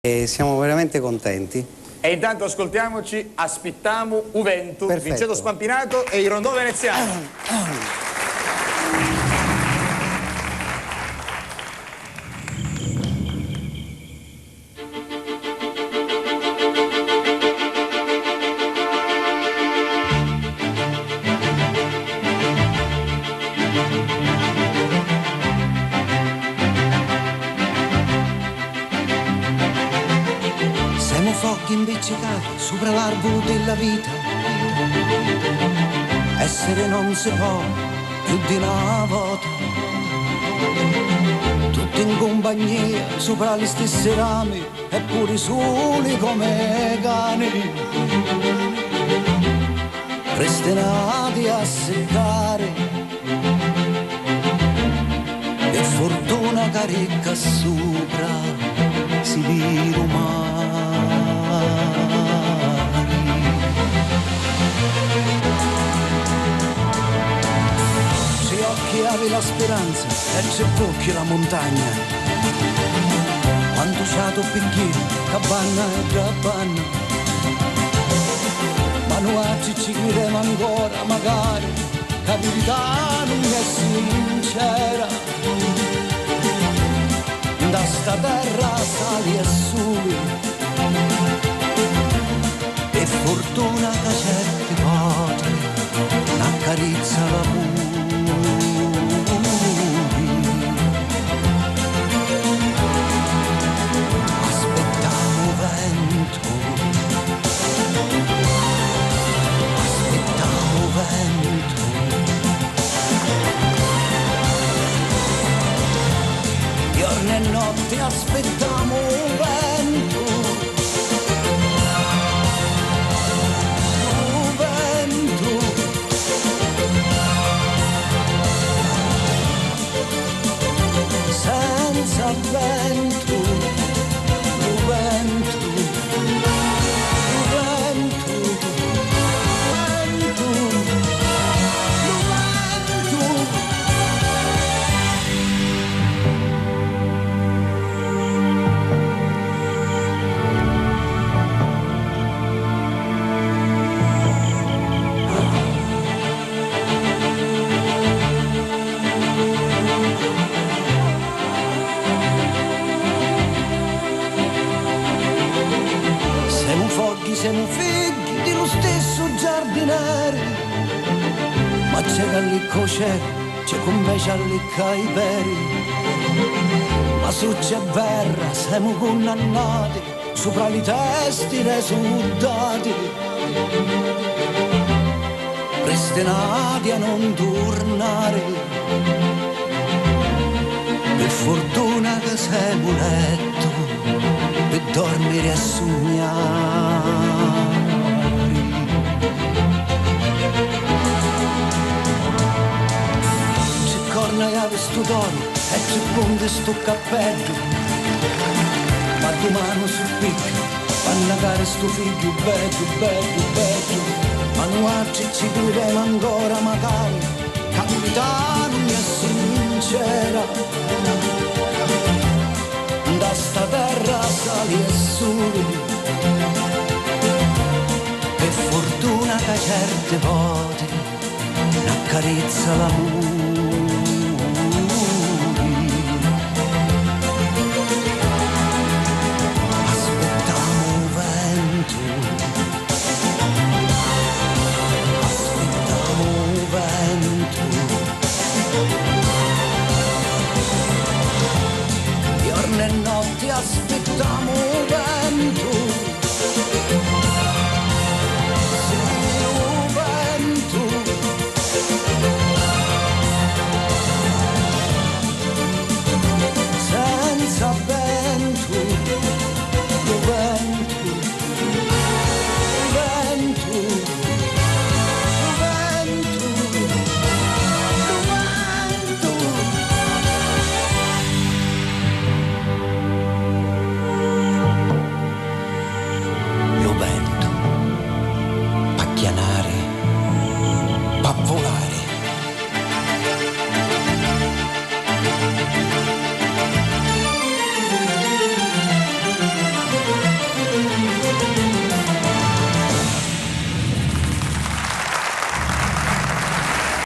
E siamo veramente contenti. E intanto ascoltiamoci Aspittiamo u vento, Vincenzo Spampinato e il rondò veneziano. Siamo fuochi imbiccicati sopra l'arbolo della vita. Essere non si può più di una volta. Tutti in compagnia sopra le stesse rami, eppure soli come cani. Prestinati a seccare. Per fortuna carica sopra si vira umani. Se occhi avevi la speranza e c'è bocchi la montagna, quando c'ha tu bicchiere, capanna e capanna, ma noi ci chiuderemo ancora magari, capità non è sincera. Da sta terra sali e suli, e fortuna che certe volte n'accarezza la Aspettiamo vento, aspettiamo vento. Giorno e notte aspettiamo vento, vento. Senza vento, vento, vento, vento, vento. Siamo figli di lo stesso giardiniere, ma c'è che lì c'è come c'è lì i peri, ma su c'è verra siamo condannati, sopra le testi resudati, prestinati a non tornare, per fortuna che siamo letto, per dormire a sognare. C'è corna e ave sto tono e c'è ponte sto cappello, ma domani sul picco fanno cagare sto figlio bello, bello, bello, ma noi ci chiuderemo ancora magari, capitano mi è sincera. Da sta terra sali e soli, per fortuna che certe volte n'accarezza l'amore. Aspettiamo vento, aspettiamo vento. Giorno e notte aspettiamo